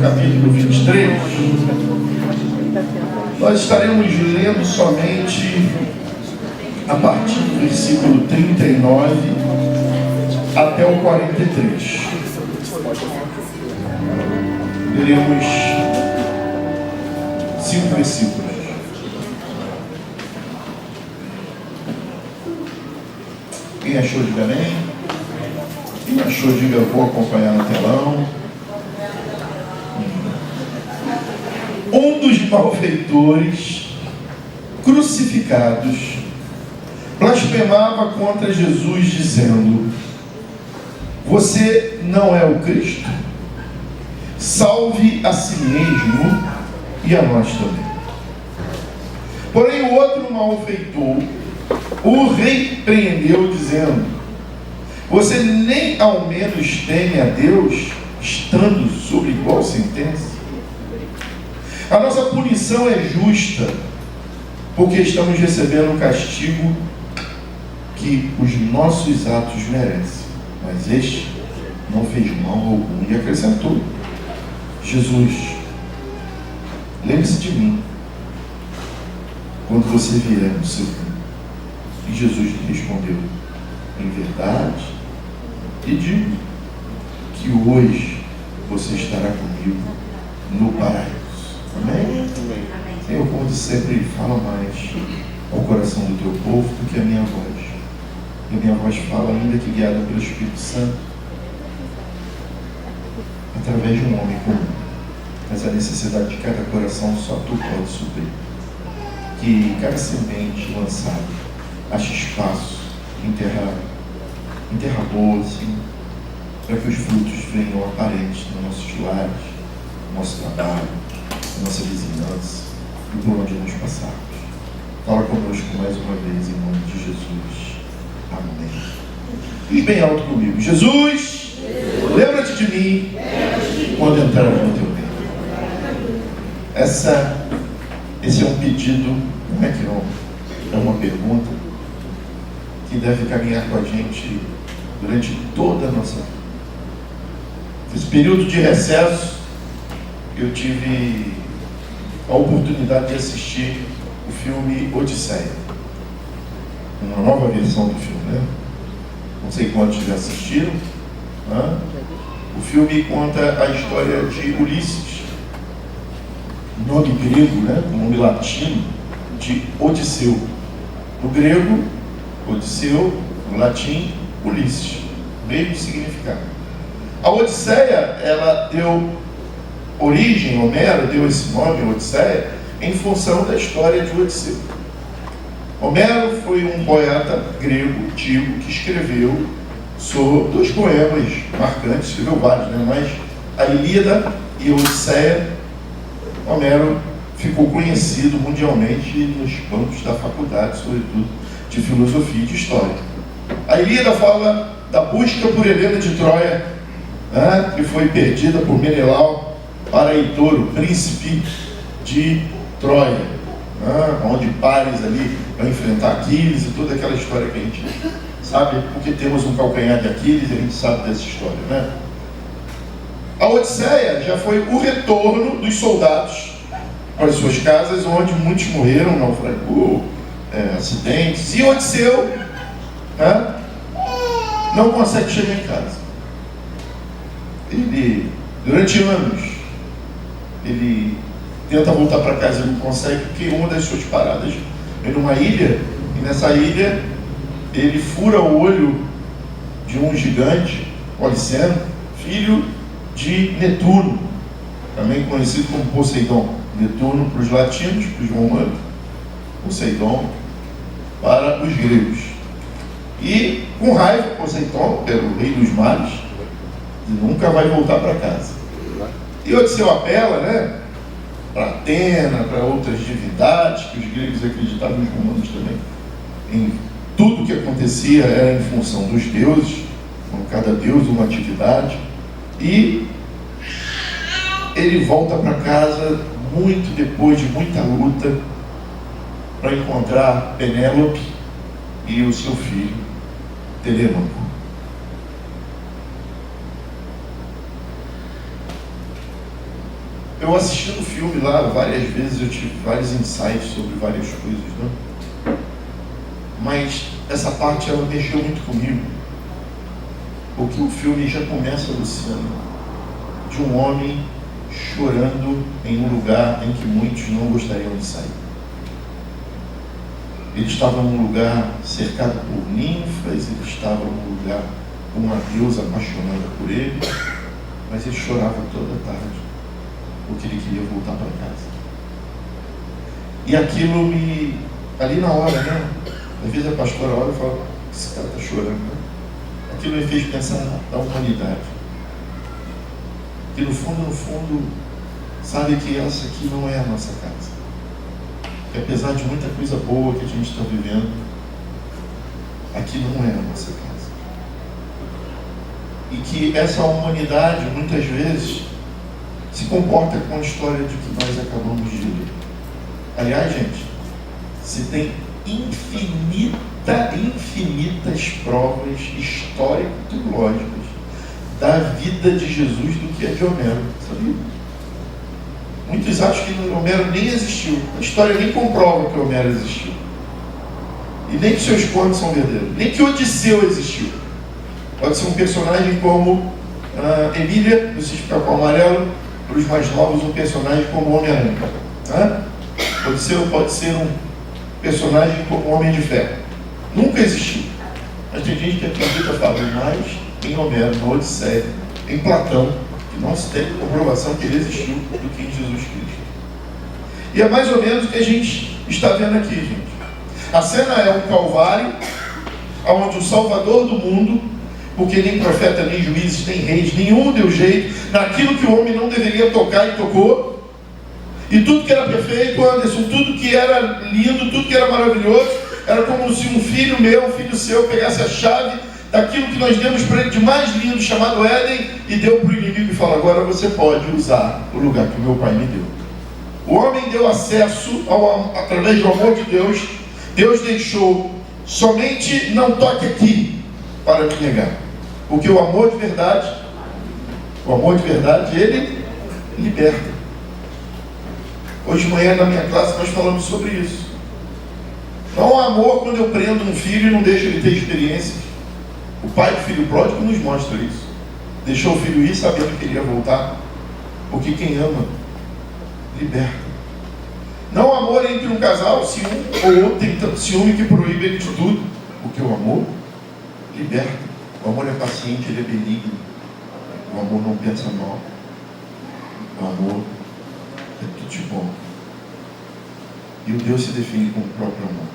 no capítulo 23, nós estaremos lendo somente a partir do versículo 39 até o 43. Leremos 5 versículos. Quem achou, diga amém. Quem achou, diga eu vou acompanhar no telão. Um dos malfeitores crucificados blasfemava contra Jesus, dizendo: você não é o Cristo? Salve a si mesmo e a nós também. Porém o outro malfeitor o repreendeu, dizendo: você nem ao menos teme a Deus, estando sob igual sentença? A nossa punição é justa, porque estamos recebendo o castigo que os nossos atos merecem. Mas este não fez mal algum. E acrescentou: Jesus, lembre-se de mim quando você vier no seu reino. E Jesus lhe respondeu: em verdade lhe digo que hoje você estará comigo no paraíso. Amém? Senhor, como sempre, fala mais ao coração do teu povo do que a minha voz. E a minha voz fala, ainda que guiada pelo Espírito Santo, através de um homem comum. Mas a necessidade de cada coração só tu pode suprir. Que cada semente lançada ache espaço em terra boa, assim, para que os frutos venham aparentes nos nossos lares, no nosso trabalho, na nossa vizinhança e por onde nós passarmos. Fala conosco mais uma vez, em nome de Jesus. Amém. Diz bem alto comigo: Jesus, lembra-te de mim quando entrar no teu reino. Esse é um pedido, não é que não, é uma pergunta que deve caminhar com a gente durante toda a nossa vida. Nesse período de recesso, eu tive a oportunidade de assistir o filme Odisseia, uma nova versão do filme, né? Não sei quantos já assistiram, né? O filme conta a história de Ulisses, nome grego, né? O nome latino de Odisseu. No grego, Odisseu, no latim, Ulisses, mesmo significado. A Odisseia, ela deu origem, Homero deu esse nome, Odisseia, em função da história de Odisseu. Homero foi um poeta grego antigo que escreveu sobre 2 poemas marcantes, escreveu vários, né? Mas a Ilíada e a Odisseia, Homero ficou conhecido mundialmente nos bancos da faculdade, sobretudo de filosofia e de história. A Ilíada fala da busca por Helena de Troia, né? Que foi perdida por Menelau para Heitor, o príncipe de Troia, onde Paris ali vai enfrentar Aquiles e toda aquela história que a gente sabe, porque temos um calcanhar de Aquiles e a gente sabe dessa história, né? A Odisseia já foi o retorno dos soldados para as suas casas, onde muitos morreram, naufragou, acidentes, e Odisseu, né, não consegue chegar em casa. Ele, durante anos, ele tenta voltar para casa e não consegue, porque uma das suas paradas é numa ilha, e nessa ilha ele fura o olho de um gigante, Policeno, filho de Netuno, também conhecido como Poseidon. Netuno para os latinos, para os romanos, Poseidon para os gregos. E com raiva, Poseidon, pelo rei dos mares, nunca vai voltar para casa. E Odisseu apela, né, para Atena, para outras divindades, que os gregos acreditavam, os romanos também, em tudo que acontecia era em função dos deuses, com cada deus uma atividade, e ele volta para casa muito depois de muita luta para encontrar Penélope e o seu filho Telêmaco. Eu assisti o filme lá várias vezes, eu tive vários insights sobre várias coisas, né? Mas essa parte ela mexeu muito comigo. Porque o filme já começa, Luciano, de um homem chorando em um lugar em que muitos não gostariam de sair. Ele estava num lugar cercado por ninfas, ele estava num lugar com uma deusa apaixonada por ele, mas ele chorava toda tarde, porque ele queria voltar para casa. E aquilo me... ali na hora, né? Às vezes a pastora olha e fala, esse cara está chorando, né? Aquilo me fez pensar na humanidade. Que no fundo, sabe que essa aqui não é a nossa casa. Que apesar de muita coisa boa que a gente está vivendo, aqui não é a nossa casa. E que essa humanidade, muitas vezes, se comporta com a história de que nós acabamos de ler. Aliás, gente, se tem infinitas provas histórico-teológicas da vida de Jesus do que a de Homero, sabia? Muitos acham que Homero nem existiu. A história nem comprova que Homero existiu. E nem que seus contos são verdadeiros. Nem que Odisseu existiu. Pode ser um personagem como Emília, do Sítio Capão Amarelo, para os mais novos, um personagem como Homem-Aranha. Odisseu pode ser um personagem como Homem de Ferro. Nunca existiu. Mas tem gente que acredita falando mais em Homero, na Odisseia, em Platão, que não se tem comprovação que ele existiu do que em Jesus Cristo. E é mais ou menos o que a gente está vendo aqui, gente. A cena é um calvário, onde o Salvador do mundo, porque nem profeta, nem juízes, nem reis, nenhum deu jeito, naquilo que o homem não deveria tocar e tocou, e tudo que era perfeito, Anderson, tudo que era lindo, tudo que era maravilhoso, era como se um filho meu, um filho seu, pegasse a chave daquilo que nós demos para ele de mais lindo, chamado Éden, e deu para o inimigo e falou, agora você pode usar o lugar que o meu pai me deu. O homem deu acesso, através do amor de Deus, Deus deixou, somente não toque aqui, para me negar. Porque o amor de verdade, ele liberta. Hoje de manhã na minha classe nós falamos sobre isso. Não há amor quando eu prendo um filho e não deixo ele ter experiências. O pai do filho pródigo nos mostra isso. Deixou o filho ir sabendo que ele ia voltar. Porque quem ama, liberta. Não há amor entre um casal, se um ou outro tem tanto ciúme que proíbe ele de tudo. Porque o amor liberta. O amor é paciente, ele é benigno. O amor não pensa mal. O amor é tudo de bom. E o Deus se define com o próprio amor.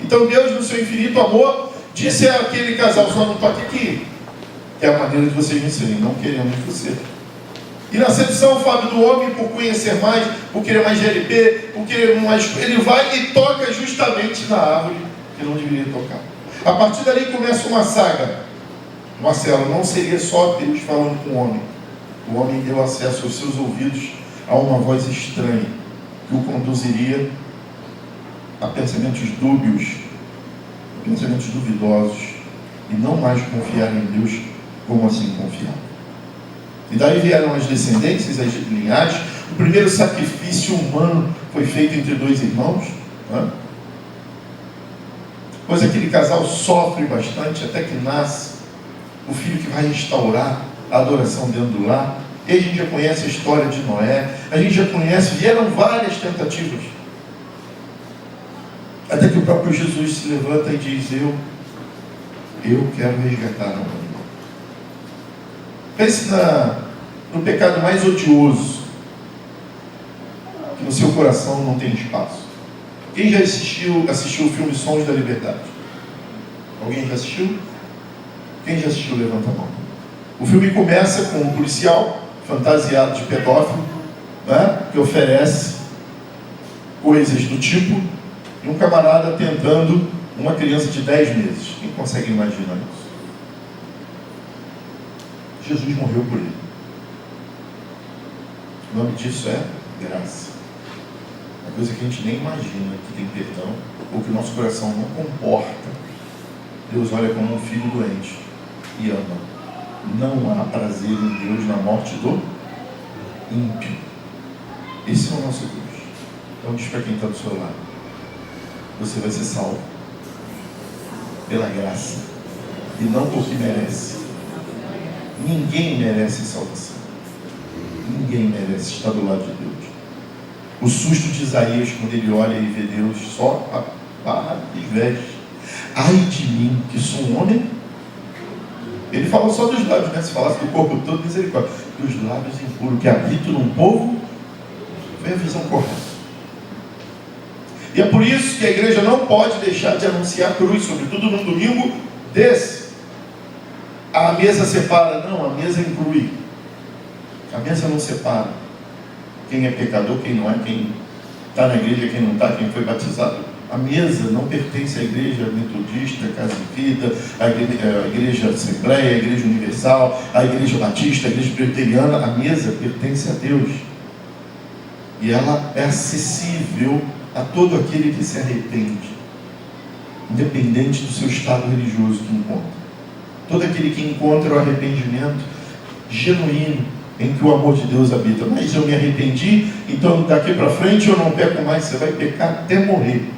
Então Deus, no seu infinito amor, disse àquele casal, só não toque aqui. Que é a maneira de vocês me serem, não queremos você. E na sedução, Fábio, do homem, por conhecer mais, por querer mais GLP, por querer mais... ele vai e toca justamente na árvore que não deveria tocar. A partir dali começa uma saga. Marcelo, não seria só Deus falando com o homem. O homem deu acesso aos seus ouvidos a uma voz estranha, que o conduziria a pensamentos dúbios, pensamentos duvidosos, e não mais confiar em Deus como assim confiar. E daí vieram as descendências, as linhagens. O primeiro sacrifício humano foi feito entre dois irmãos, né? Pois aquele casal sofre bastante até que nasce o filho que vai restaurar a adoração dentro do lar. E a gente já conhece a história de Noé, a gente já conhece, vieram várias tentativas. Até que o próprio Jesus se levanta e diz, eu quero resgatar a humanidade. Pense no pecado mais odioso, que no seu coração não tem espaço. Quem já assistiu o filme Sons da Liberdade? Alguém já assistiu? Quem já assistiu, levanta a mão. O filme começa com um policial fantasiado de pedófilo, né, que oferece coisas do tipo, e um camarada tentando uma criança de 10 meses. Quem consegue imaginar isso? Jesus morreu por ele. O nome disso é graça. Uma coisa que a gente nem imagina que tem perdão, ou que o nosso coração não comporta. Deus olha como um filho doente e ama. Não há prazer em Deus na morte do ímpio. Esse é o nosso Deus. Então diz para quem está do seu lado: você vai ser salvo pela graça e não porque merece. Ninguém merece salvação. Ninguém merece estar do lado de Deus. O susto de Isaías quando ele olha e vê Deus só a barra e veste. Ai de mim, que sou um homem. Ele fala só dos lábios, né? Se falasse do corpo todo, misericórdia. Dos lábios impuros, que habitam num povo. Foi a visão correta. E é por isso que a igreja não pode deixar de anunciar a cruz, sobretudo num domingo desse. A mesa separa? Não, a mesa inclui. A mesa não separa quem é pecador, quem não é, quem está na igreja, quem não está, quem foi batizado. A mesa não pertence à igreja metodista, Casa de Vida, à igreja Assembleia, à igreja Universal, à igreja Batista, à igreja Presbiteriana. A mesa pertence a Deus. E ela é acessível a todo aquele que se arrepende, independente do seu estado religioso que encontra. Todo aquele que encontra o arrependimento genuíno, em que o amor de Deus habita. Mas eu me arrependi, então daqui para frente eu não peco mais. Você vai pecar até morrer.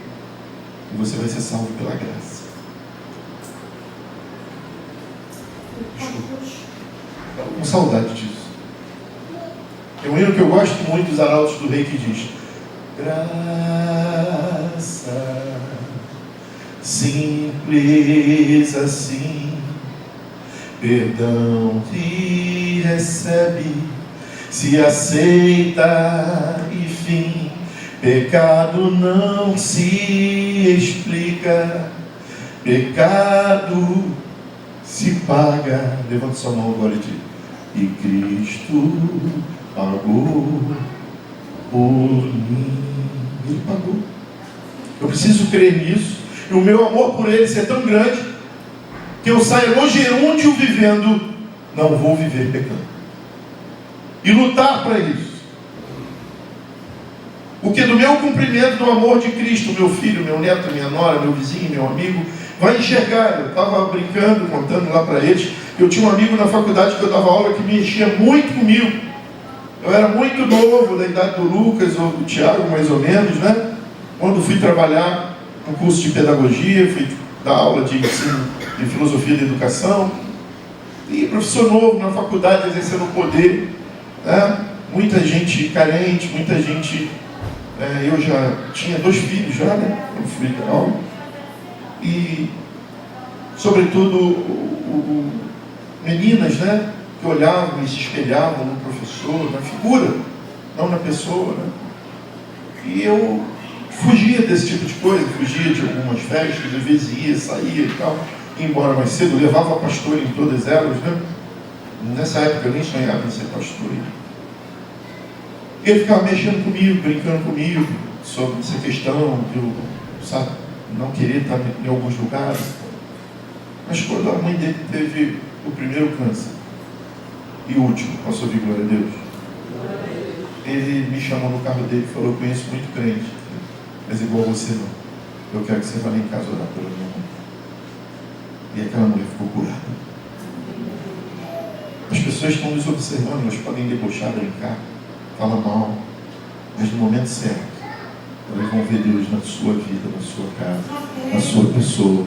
E você vai ser salvo pela graça. Estou com saudade disso. Tem um hino que eu gosto muito dos Arautos do Rei que diz: graça simples assim, perdão te recebe, se aceita e fim. Pecado não se explica, pecado se paga. Levanta sua mão agora e diz: e Cristo pagou por mim. Ele pagou. Eu preciso crer nisso. E o meu amor por Ele ser tão grande que eu saia no gerúndio vivendo, não vou viver pecando. E lutar para isso. Porque do meu cumprimento do amor de Cristo, meu filho, meu neto, minha nora, meu vizinho, meu amigo, vai enxergar. Eu estava brincando, contando lá para eles, eu tinha um amigo na faculdade que eu dava aula que mexia muito comigo. Eu era muito novo, da idade do Lucas ou do Tiago, mais ou menos, né? Quando fui trabalhar no curso de pedagogia, fui dar aula de ensino de filosofia da educação, e professor novo na faculdade, exercendo o poder, né? Muita gente carente, muita gente... eu já tinha 2 filhos já, né? Eu fui dar aula. E, sobretudo, meninas, né? Que olhavam e se espelhavam no professor, na figura, não na pessoa, né? E eu fugia desse tipo de coisa, fugia de algumas festas, às vezes ia, saía e tal, ia embora mais cedo, levava pastor em todas elas, né? Nessa época eu nem sonhava em ser pastor. Ele ficava mexendo comigo, brincando comigo sobre essa questão de eu, sabe, não querer estar em alguns lugares. Mas quando a mãe dele teve o primeiro câncer e o último, posso ouvir glória a Deus? Ele me chamou no carro dele e falou: eu conheço muito crente, mas igual você não. Eu quero que você vá lá em casa orar pela minha mãe. E aquela mulher ficou curada. As pessoas estão nos observando, elas podem debochar, brincar, falar mal, mas no momento certo elas vão ver Deus na sua vida, na sua casa, na sua pessoa.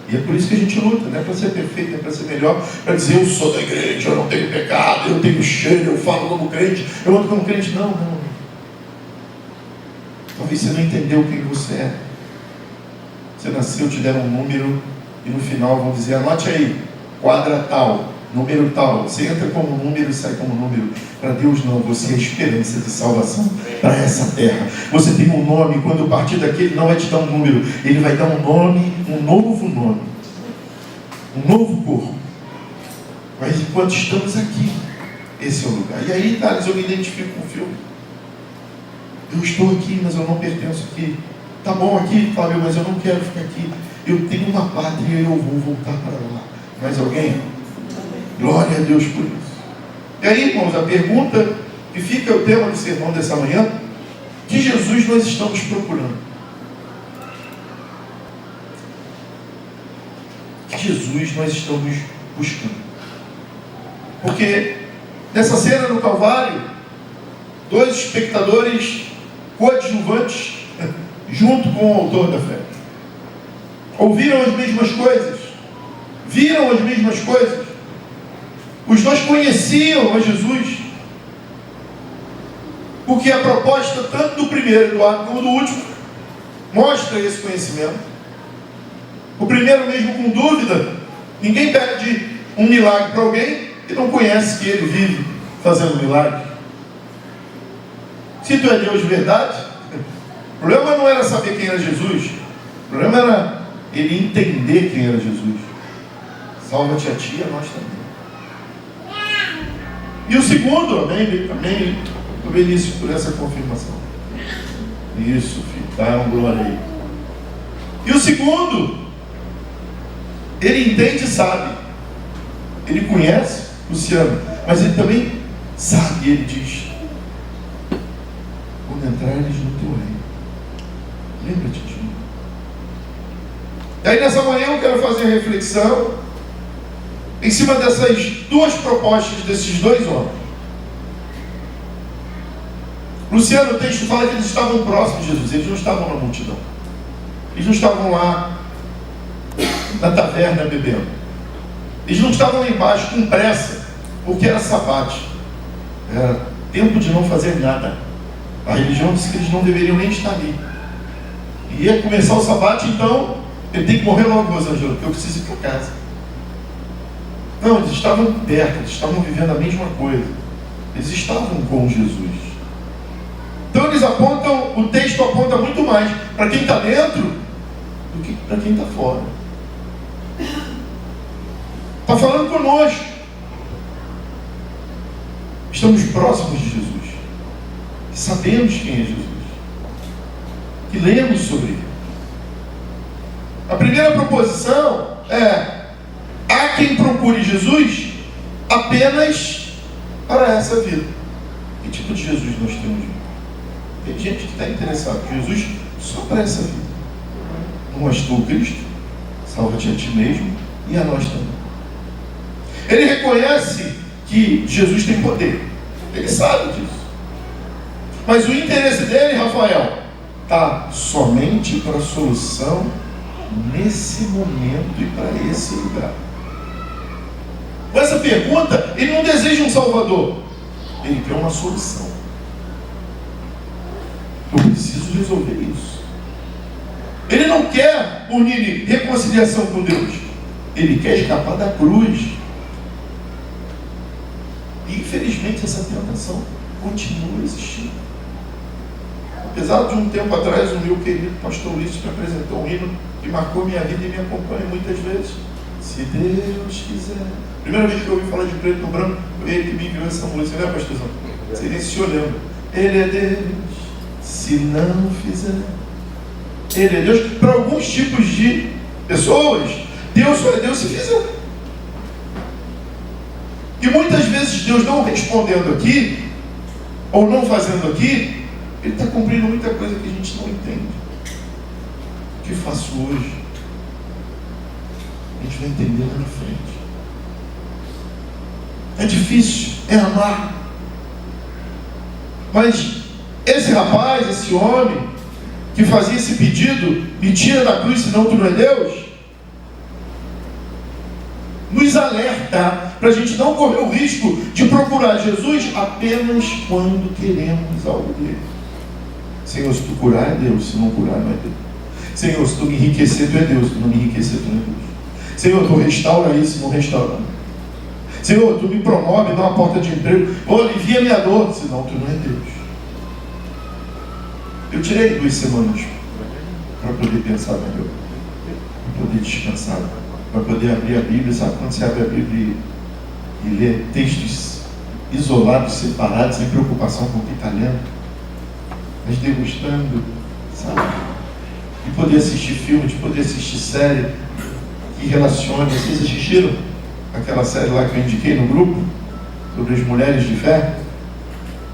E é por isso que a gente luta, não é para ser perfeito, não é para ser melhor, para dizer eu sou da igreja, eu não tenho pecado, eu tenho cheiro, eu falo como crente, eu ando como crente. Não, não. Talvez você não entendeu quem você é. Você nasceu, te deram um número e no final vão dizer: anote aí, quadra tal, número tal. Você entra como número e sai como número. Para Deus não, você é a esperança de salvação para essa terra. Você tem um nome, quando partir daqui Ele não vai te dar um número, Ele vai dar um nome, um novo nome, um novo corpo. Mas enquanto estamos aqui, esse é o lugar. E aí, Thales, eu me identifico com o filme. Eu estou aqui, mas eu não pertenço aqui. Tá bom aqui, Fábio, mas eu não quero ficar aqui. Eu tenho uma pátria e eu vou voltar para lá. Mais alguém? Glória a Deus por isso. E aí, irmãos, a pergunta que fica o tema do sermão dessa manhã: que Jesus nós estamos procurando? Que Jesus nós estamos buscando? Porque nessa cena no Calvário, dois espectadores coadjuvantes junto com o autor da fé. Ouviram as mesmas coisas, viram as mesmas coisas. Os dois conheciam a Jesus, porque a proposta tanto do primeiro Eduardo como do último mostra esse conhecimento. O primeiro mesmo com dúvida, ninguém pede um milagre para alguém que não conhece que ele vive fazendo milagre. Se tu é Deus de verdade, o problema não era saber quem era Jesus, o problema era ele entender quem era Jesus. Salva-te a ti e a nós também. E o segundo, amém, o Benício, por essa confirmação. Isso, filho, dá uma glória aí. E o segundo, ele entende e sabe. Ele conhece Luciano, mas ele também sabe, ele diz: quando entrar eles no teu reino, lembra-te de mim. E aí nessa manhã eu quero fazer a reflexão em cima dessas duas propostas desses dois homens. Luciano, o texto fala que eles estavam próximos de Jesus, eles não estavam na multidão, eles não estavam lá na taverna bebendo, eles não estavam lá embaixo com pressa, porque era sabate, era tempo de não fazer nada. A religião disse que eles não deveriam nem estar ali. E ia começar o sabate, então ele tem que morrer logo, Rosângela, porque eu preciso ir para casa. Não, eles estavam perto, eles estavam vivendo a mesma coisa. Eles estavam com Jesus. Então eles apontam, o texto aponta muito mais para quem está dentro do que para quem está fora. Está falando conosco. Estamos próximos de Jesus. Que sabemos quem é Jesus. Que lemos sobre ele. A primeira proposição é: há quem procure Jesus apenas para essa vida. Que tipo de Jesus nós temos? Tem gente que está interessado em Jesus só para essa vida. Não és tu, Cristo? Salva-te a ti mesmo e a nós também. Ele reconhece que Jesus tem poder. Ele sabe disso. Mas o interesse dele, Rafael, está somente para a solução nesse momento e para esse lugar. Com essa pergunta, ele não deseja um Salvador, ele quer uma solução. Eu preciso resolver isso. Ele não quer unir reconciliação com Deus, ele quer escapar da cruz. E infelizmente essa tentação continua existindo. Apesar de um tempo atrás o meu querido pastor Ulisses me apresentou um hino que marcou minha vida e me acompanha muitas vezes. Se Deus quiser. Primeira vez que eu ouvi falar de preto no branco, foi ele que me enviou essa música, né, pastorzão? Você nem se olhando. Ele é Deus, se não fizer. Ele é Deus para alguns tipos de pessoas. Deus só é Deus se fizer. E muitas vezes Deus não respondendo aqui, ou não fazendo aqui, Ele está cumprindo muita coisa que a gente não entende. O que faço hoje? A gente vai entender lá na frente. É difícil, é amar. Mas esse rapaz, esse homem, que fazia esse pedido, me tira da cruz, senão tu não é Deus, nos alerta para a gente não correr o risco de procurar Jesus apenas quando queremos algo dele. Senhor, se tu curar é Deus, se não curar não é Deus. Senhor, se tu me enriquecer, tu é Deus, se tu não me enriquecer, tu não é Deus. Senhor, tu restaura isso, não restaura não. Senhor, tu me promove, dá uma porta de emprego, ou alivia minha dor, senão tu não é Deus. Eu tirei 2 semanas para poder pensar melhor, para poder descansar, para poder abrir a Bíblia. Sabe quando você abre a Bíblia e lê textos isolados, separados, sem preocupação com o que está lendo, mas degustando, sabe? De poder assistir filme, de poder assistir série que relacione. Vocês assistiram aquela série lá que eu indiquei no grupo sobre as mulheres de fé,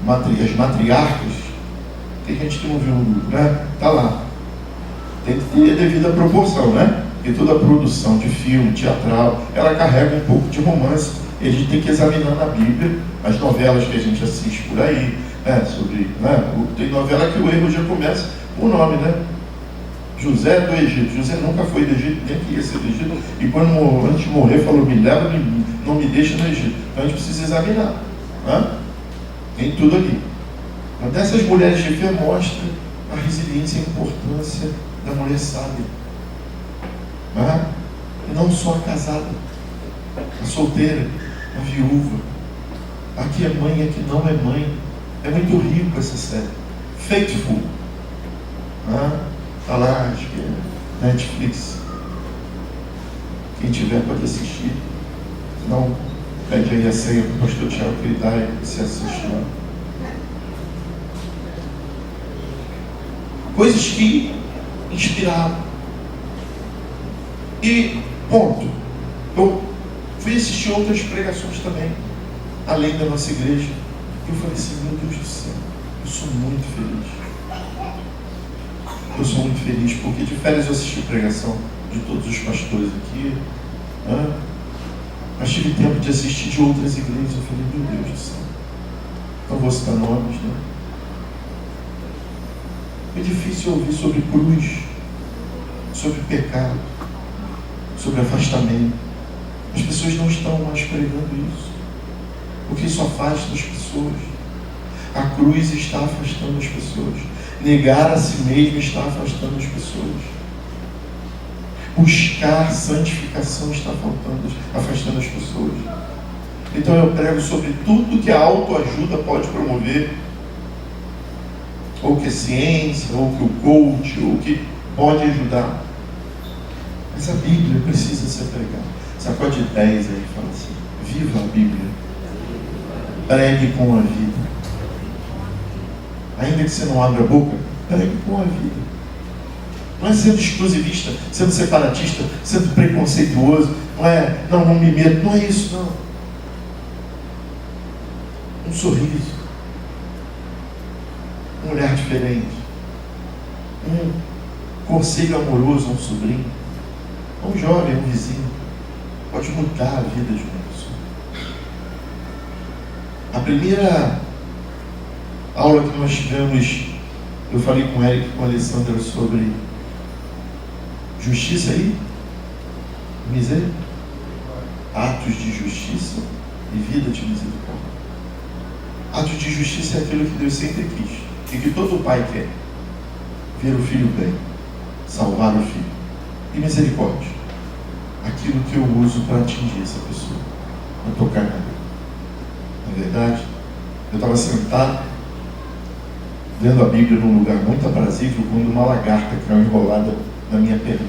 as matriarcas? Tem gente que não viu no grupo, né? Está lá. Tem que ter a devida proporção, né? Porque toda a produção de filme, teatral, ela carrega um pouco de romance E a gente tem que examinar na Bíblia as novelas que a gente assiste por aí, né? Tem novela que o erro já começa com o nome, né? José do Egito. José nunca foi do Egito, nem queria ser do Egito. E quando antes de morrer falou, me leva, não me deixa no Egito. Então a gente precisa examinar. Tem tudo ali. Mas dessas mulheres de fé mostra a resiliência e a importância da mulher sábia. E não só a casada, a solteira, a viúva, a que é mãe e a que não é mãe. É muito rico essa série. Faithful. Está lá, acho que é Netflix. Quem tiver pode assistir. Se não, pede aí a senha para o pastor Tiago que ele dá e você assiste lá. Coisas que inspiraram. E, ponto. Eu fui assistir outras pregações também, além da nossa igreja. E eu falei assim, meu Deus do céu, eu sou muito feliz. Eu sou muito feliz porque de férias eu assisti pregação de todos os pastores aqui. Mas tive tempo de assistir de outras igrejas. Eu falei, meu Deus do céu. Não vou citar nomes, né? É difícil ouvir sobre cruz, sobre pecado, sobre afastamento. As pessoas não estão mais pregando isso. Porque isso afasta as pessoas. A cruz está afastando as pessoas. Negar a si mesmo está afastando as pessoas. Buscar santificação está afastando as pessoas. Então eu prego sobre tudo que a autoajuda pode promover, ou que a ciência, ou que o coach, ou que pode ajudar. Mas a Bíblia precisa ser pregada. Sacode 10 aí e fala assim, viva a Bíblia. Pregue com a vida. Ainda que você não abra a boca, pregue com a vida. Não é sendo exclusivista, sendo separatista, sendo preconceituoso, não me meto, não é isso não. Um sorriso, um olhar diferente, um conselho amoroso a um sobrinho, a um jovem, a um vizinho, pode mudar a vida de uma pessoa. A primeira aula que nós tivemos, eu falei com o Eric e com a Alessandra sobre justiça aí, miséria, atos de justiça e vida de misericórdia. Atos de justiça é aquilo que Deus sempre quis e que todo pai quer: ver o filho bem, salvar o filho. E misericórdia, aquilo que eu uso para atingir essa pessoa, para tocar na vida. Na verdade, eu estava sentado lendo a Bíblia num lugar muito aprazível quando uma lagarta caiu enrolada na minha perna.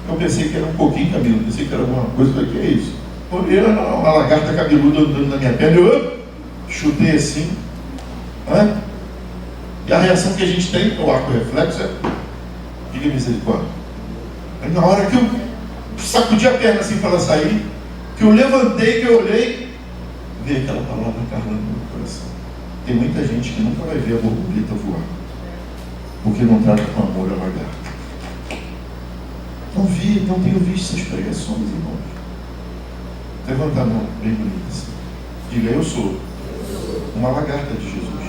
Eu pensei que era um pouquinho cabeludo, pensei que era alguma coisa. Eu falei, que é isso? Olhei, era uma lagarta cabeluda andando na minha perna. Eu chutei assim. E a reação que a gente tem, o arco reflexo, é: diga misericórdia. Aí na hora que eu sacudi a perna assim para ela sair, que eu levantei, que eu olhei, veio aquela palavra carregando no meu coração. Tem muita gente que nunca vai ver a borboleta voar, porque não trata com amor a lagarta. Não tenho visto essas pregações, irmãos. Levanta a mão, bem bonita assim. Diga, eu sou uma lagarta de Jesus.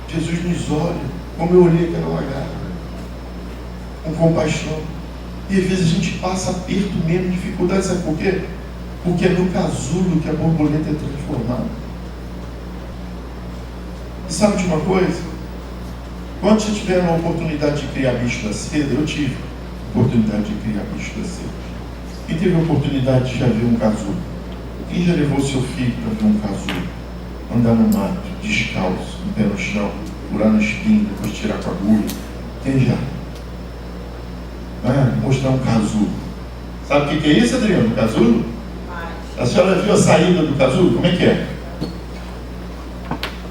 Jesus nos olha como eu olhei aquela lagarta, com compaixão. E às vezes a gente passa aperto mesmo, dificuldade. Sabe por quê? Porque é no casulo que a borboleta é transformada. E sabe de uma coisa? Quando você tiver a oportunidade de criar bicho da seda, eu tive a oportunidade de criar bicho da seda. Quem teve a oportunidade de já ver um casulo? Quem já levou seu filho para ver um casulo? Andar no mato, descalço, em pé no chão, furar no espinho, depois tirar com a agulha. Quem já? Mostrar um casulo. Sabe o que é isso, Adriano? Casulo? A senhora viu a saída do casulo? Como é que é?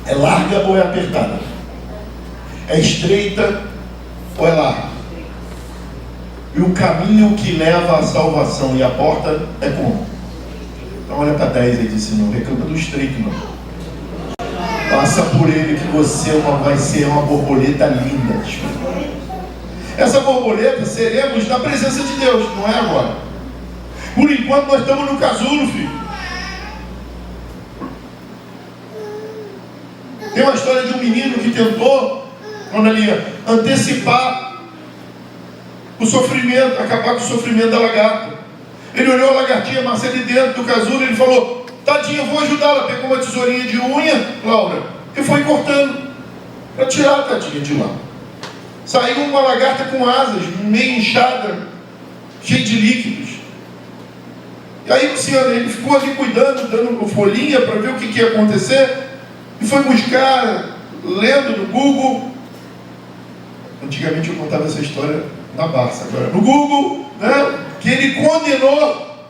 É larga ou é apertada? É estreita ou é larga? E o caminho que leva à salvação e à porta é como? Então olha para 10 aí e diz: não reclama do estreito não. Passa por ele que você vai ser uma borboleta linda. Essa borboleta seremos na presença de Deus, não é agora. Por enquanto nós estamos no casulo, filho. Tem uma história de um menino que tentou, quando ele ia antecipar o sofrimento, acabar com o sofrimento da lagarta. Ele olhou a lagartinha amassada ali dentro do casulo e ele falou: tadinha, eu vou ajudá-la. Pegou uma tesourinha de unha, Laura, e foi cortando para tirar a tadinha de lá. Saiu uma lagarta com asas, meio inchada, cheia de líquidos. E aí, Luciano, ele ficou ali cuidando, dando folhinha para ver o que ia acontecer. E foi buscar, lendo no Google. Antigamente eu contava essa história na Barça, agora no Google, né? Que ele condenou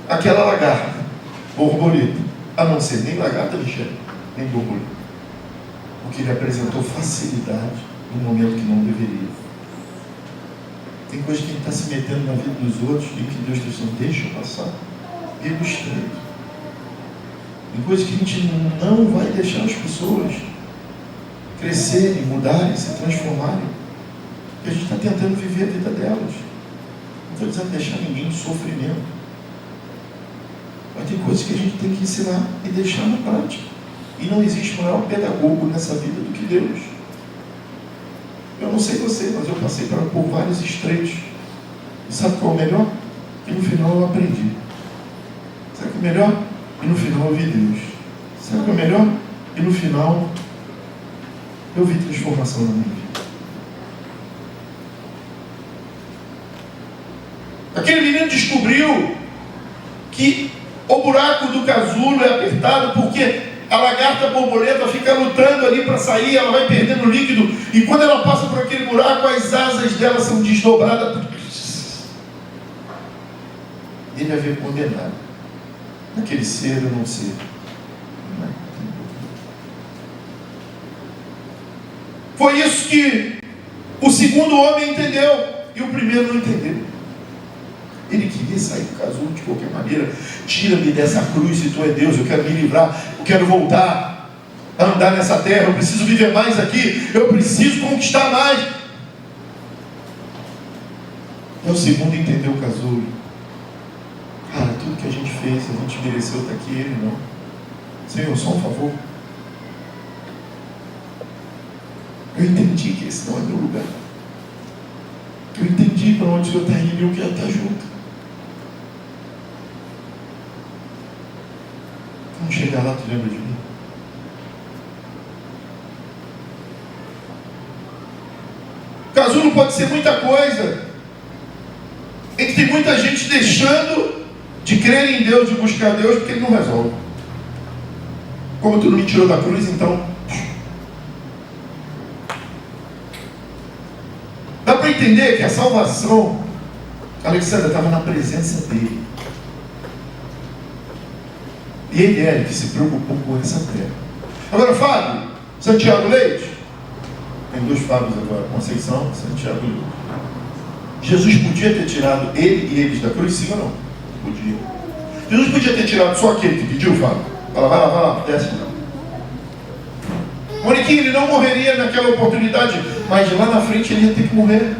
aquela lagarta, borboleta, a não ser nem lagarta lixeira, nem borboleta, porque ele apresentou facilidade no momento que não deveria. Tem coisa que a gente está se metendo na vida dos outros e que Deus está dizendo: deixa eu passar pelo estreito. Tem coisas que a gente não vai deixar as pessoas crescerem, mudarem, se transformarem, porque a gente está tentando viver a vida delas. Não estou dizendo deixar ninguém em sofrimento, mas tem coisas que a gente tem que ensinar e deixar na prática. E não existe maior pedagogo nessa vida do que Deus. Eu não sei você, mas eu passei por vários estreitos. E sabe qual é o melhor? Que no final eu aprendi. Sabe o que é o melhor? E no final eu vi Deus. Sabe o que é melhor? E no final eu vi transformação na minha vida. Aquele menino descobriu que o buraco do casulo é apertado porque a lagarta borboleta fica lutando ali para sair, ela vai perdendo líquido, e quando ela passa por aquele buraco, as asas dela são desdobradas. Ele vai ver condenado naquele ser ou não ser. Foi isso que o segundo homem entendeu e o primeiro não entendeu. Ele queria sair do casulo de qualquer maneira. Tira-me dessa cruz se tu é Deus, eu quero me livrar, eu quero voltar a andar nessa terra, eu preciso viver mais aqui, eu preciso conquistar mais. E o segundo entendeu o casulo. Cara, tudo que a gente fez, a gente mereceu estar aqui, ele não. Senhor, só um favor. Eu entendi que esse não é meu lugar. Eu entendi para onde o Senhor está indo e eu quero estar junto. Vamos chegar lá, tu lembra de mim? O casulo pode ser muita coisa. É que tem muita gente deixando de crer em Deus, de buscar Deus, porque Ele não resolve. Como tu não me tirou da cruz, então dá para entender que a salvação, Alexandre, estava na presença dele. E ele é que se preocupou com essa terra. Agora, Fábio, Santiago Leite, tem dois Fábios agora, Conceição, Santiago Leite. Jesus podia ter tirado ele e eles da cruz, sim ou não? Podia. Jesus podia ter tirado só aquele que pediu, Fábio. Fala, vai lá, desce lá. Moniquinho, ele não morreria naquela oportunidade, mas lá na frente ele ia ter que morrer.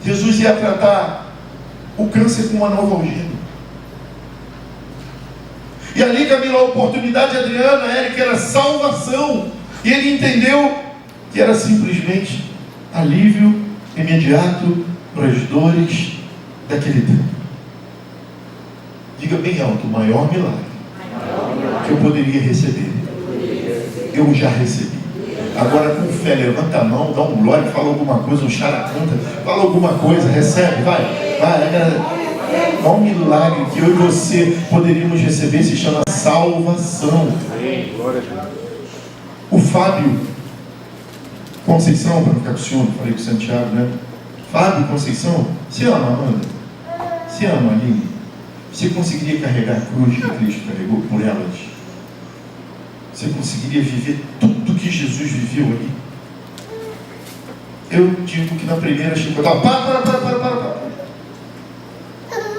Jesus ia tratar o câncer com uma nova algema. E ali, Camila, a oportunidade de Adriana, Érica, era salvação. E ele entendeu que era simplesmente alívio imediato para as dores daquele tempo. Diga bem alto: o maior milagre que eu poderia receber, eu já recebi. Agora, com fé, levanta a mão, dá um glória, fala alguma coisa, um characanta, fala alguma coisa, recebe, vai. Qual milagre que eu e você poderíamos receber se chama salvação. O Fábio Conceição, para ficar com o senhor, falei com o Santiago, né? Fábio Conceição, você ama a Amanda? Você ama a Aline? Você conseguiria carregar a cruz que Cristo carregou por elas? Você conseguiria viver tudo que Jesus viveu ali? Eu digo que na primeira chicotada, para.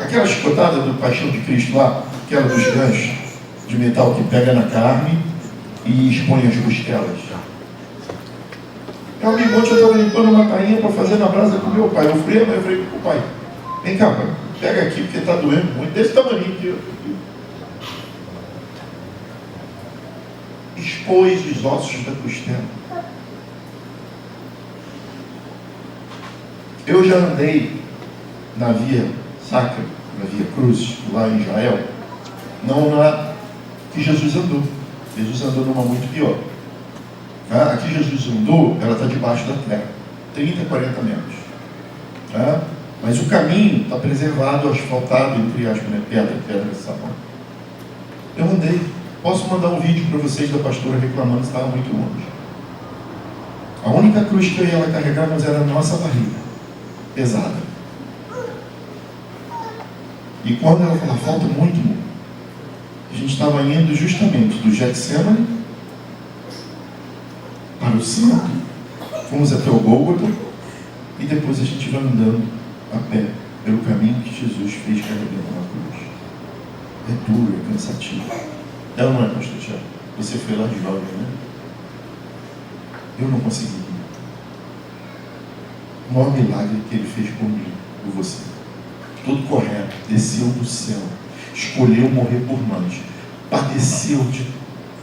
Aquela chicotada do Paixão de Cristo lá, aquela dos ganchos de metal que pega na carne e expõe as costelas. Ontem eu estava limpando uma tainha para fazer na brasa com meu pai. Eu falei para o pai, vem cá, pai, pega aqui porque está doendo muito, desse tamanho aqui. Expôs os ossos da costela. Eu já andei na Via Sacra, na Via Cruz, lá em Israel, não na que Jesus andou. Jesus andou numa muito pior. A que Jesus andou, ela está debaixo da terra, 30, 40 metros. Mas o caminho está preservado, asfaltado, entre aspas, né? pedra de sabão. Eu andei. Posso mandar um vídeo para vocês da pastora reclamando que estava muito longe. A única cruz que eu e ela carregávamos era a nossa barriga, pesada. E quando ela falou, falta muito, a gente estava indo justamente do Getsemane para o centro, fomos até o Gólgota e depois a gente vai andando a pé pelo caminho que Jesus fez carregando na cruz. É duro, é cansativo. É ou não é, pastor Tiago? Você foi lá de jovem, né? Eu não consegui. O maior milagre que ele fez por mim, por você. Tudo correto, desceu do céu, escolheu morrer por nós, padeceu de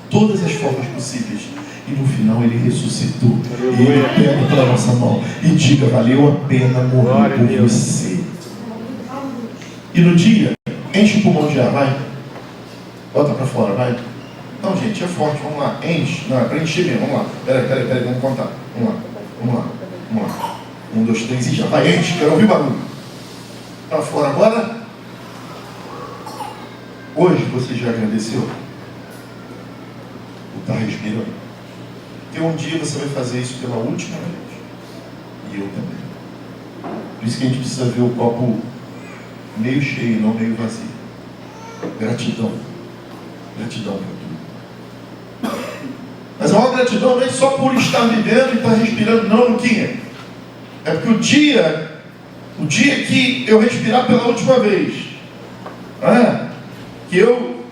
todas as formas possíveis e no final ele ressuscitou. E ele pega pela nossa mão e diga, valeu a pena morrer por você. E no dia, enche o pulmão de ar, vai. Bota para fora, vai. Não, gente, é forte, vamos lá. Enche, não, é para encher mesmo, vamos lá. Peraí, vamos contar. Vamos lá. 1, 2, 3 e já. Vai, enche, quero ouvir barulho. Para fora agora. Hoje você já agradeceu? Ou está respirando? Porque um dia você vai fazer isso pela última vez. E eu também. Por isso que a gente precisa ver o copo meio cheio, não meio vazio. Gratidão. Gratidão por tudo. Mas a maior gratidão não é só por estar vivendo e estar respirando, não, Luquinha. É porque o dia que eu respirar pela última vez, que eu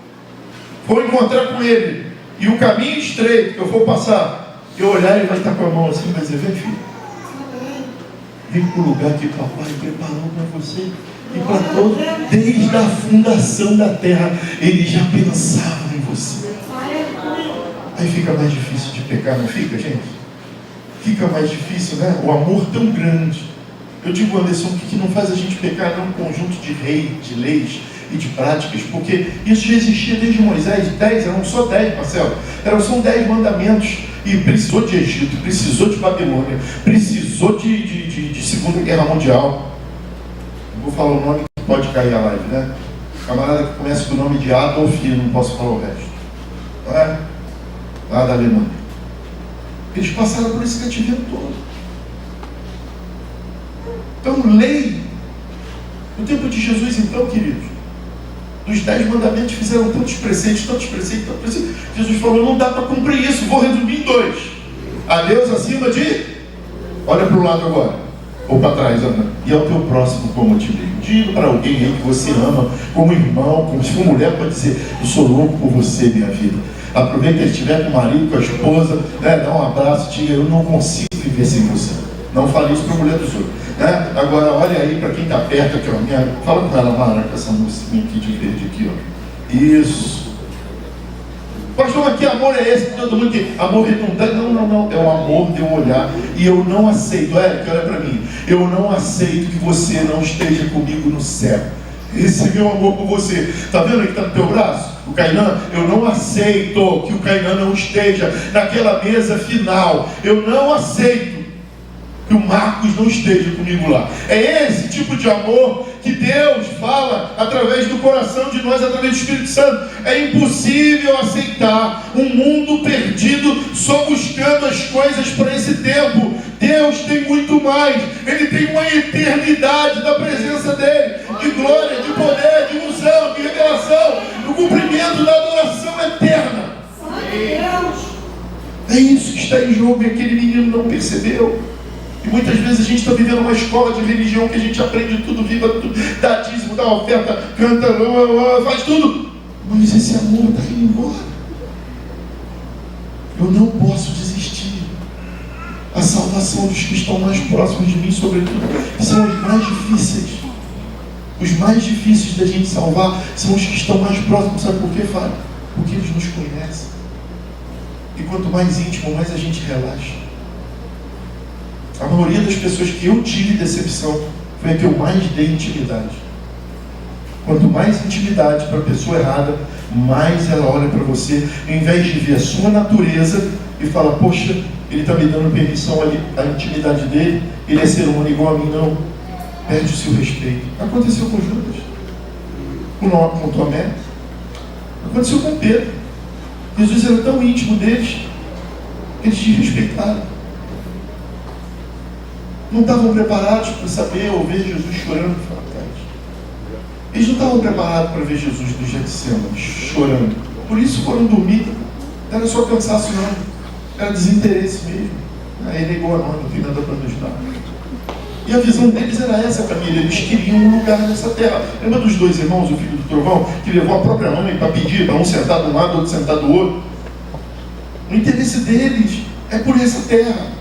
vou encontrar com ele, e o caminho estreito que eu vou passar, eu olhar, ele vai estar com a mão assim e vai dizer, vem filho, vem para o lugar que papai preparou para você. E para todos, desde a fundação da terra, ele já pensava em você. Aí fica mais difícil de pecar, não fica, gente? Fica mais difícil, né? O amor tão grande. Eu digo, Anderson, o que não faz a gente pecar é um conjunto de leis e de práticas, porque isso já existia desde Moisés. 10, eram só 10, Marcelo. São 10 mandamentos. E precisou de Egito, precisou de Babilônia, precisou de Segunda Guerra Mundial. Vou falar o nome que pode cair a live, né? Camarada que começa com o nome de Adolf, não posso falar o resto. Não é? Lá da Alemanha. Eles passaram por esse cativeiro todo. Então, lei. No tempo de Jesus, então, queridos, dos 10 mandamentos fizeram tantos preceitos. Jesus falou, não dá para cumprir isso, vou resumir em 2. A Deus acima de... Olha para o lado agora. Ou para trás, Ana. E ao teu próximo como a ti mesmo. Diga para alguém aí que você ama, como irmão, como se for mulher, pode dizer, eu sou louco por você, minha vida. Aproveita que ele estiver com o marido, com a esposa, dá um abraço, diga, eu não consigo viver sem você. Não fale isso para a mulher dos outros. Agora, olha aí para quem está perto aqui, ó. Fala com ela, Mara, com essa musiquinha aqui de verde aqui, ó. Isso. Pastor, que amor é esse? Todo mundo tem amor redundante. Não. É o amor de eu olhar. E eu não aceito, Eric, olha para mim. Eu não aceito que você não esteja comigo no céu. Esse é meu amor por você. Está vendo aí que está no teu braço? O Cainã, eu não aceito que o Cainã não esteja naquela mesa final. Eu não aceito que o Marcos não esteja comigo lá. É esse tipo de amor que Deus fala através do coração de nós, através do Espírito Santo. É impossível aceitar um mundo perdido só buscando as coisas para esse tempo. Deus tem muito mais. Ele tem uma eternidade da presença dele, de glória, de poder, de unção, de revelação, do cumprimento da adoração eterna. É isso que está em jogo e aquele menino não percebeu. E muitas vezes a gente está vivendo uma escola de religião que a gente aprende tudo, viva tudo, dá dízimo, dá oferta, canta, faz tudo. Mas esse amor está indo embora. Eu não posso desistir. a salvação dos que estão mais próximos de mim, sobretudo, são os mais difíceis. Os mais difíceis da gente salvar são os que estão mais próximos. Sabe por quê, Fábio? Porque eles nos conhecem. E quanto mais íntimo, mais a gente relaxa. A maioria das pessoas que eu tive decepção foi a que eu mais dei intimidade. Quanto mais intimidade para a pessoa errada, mais ela olha para você, ao invés de ver a sua natureza e fala, poxa, ele está me dando permissão ali, a intimidade dele, ele é ser humano igual a mim, não. Perde o seu respeito. Aconteceu com Judas, com Tomé, aconteceu com Pedro. Jesus era tão íntimo deles, que eles desrespeitaram. Não estavam preparados para saber ou ver Jesus chorando para trás. Eles não estavam preparados para ver Jesus do Getsemane chorando. Por isso foram dormir. Não era só cansaço, não. Era desinteresse mesmo. Ele é igual a nós, não tem nada para nos dar. E a visão deles era essa, família. Eles queriam um lugar nessa terra. Lembra dos dois irmãos, o filho do trovão, que levou a própria mãe para pedir, para um sentar de um lado, outro sentar do outro? O interesse deles é por essa terra.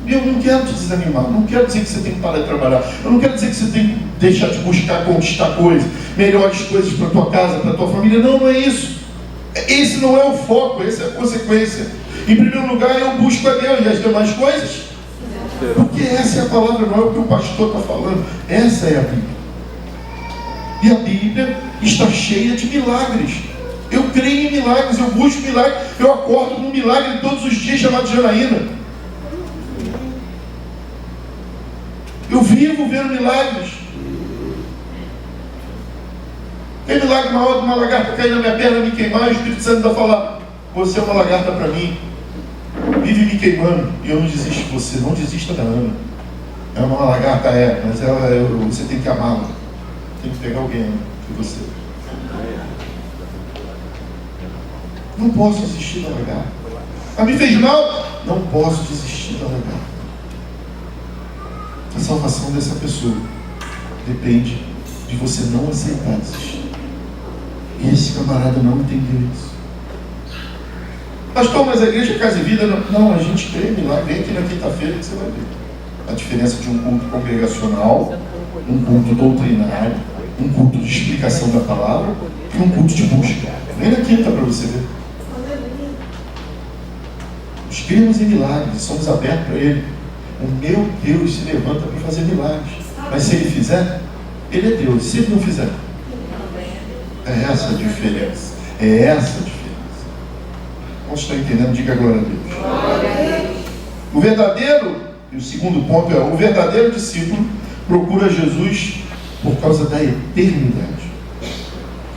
E eu não quero te desanimar, não quero dizer que você tem que parar de trabalhar, eu não quero dizer que você tem que deixar de buscar conquistar coisas, melhores coisas para a tua casa, para a tua família. Não, não é isso. Esse não é o foco, essa é a consequência. Em primeiro lugar, eu busco a Deus e as demais coisas, porque essa é a palavra, não é o que o pastor está falando, essa é a Bíblia. E a Bíblia está cheia de milagres. Eu creio em milagres, eu busco milagres, eu acordo num milagre todos os dias chamado Janaína. Eu vivo vendo milagres. Tem milagre maior de uma lagarta cair na minha perna, me queimar, e o Espírito Santo ainda fala, você é uma lagarta para mim, vive me queimando, e eu não desisto de você. Não desista da Ana. É uma lagarta, mas você tem que amá-la. Tem que pegar alguém que você. Não posso desistir da lagarta. Ela me fez mal? Não posso desistir da lagarta. A salvação dessa pessoa depende de você não aceitar desistir. E esse camarada não entendeu isso. Pastor, mas a igreja Casa e Vida não, a gente crê em milagre. Vem aqui na quinta-feira que você vai ver a diferença de um culto congregacional, um culto doutrinário, um culto de explicação da palavra e um culto de busca. Vem na quinta para você ver. Nós cremos em milagres, somos abertos para Ele. O meu Deus se levanta para fazer milagres. Mas se Ele fizer, Ele é Deus. Se Ele não fizer, é essa a diferença. É essa a diferença. Quantos estão entendendo? Diga glória a Deus. Glória a Deus. O verdadeiro, e o segundo ponto é, o verdadeiro discípulo procura Jesus por causa da eternidade.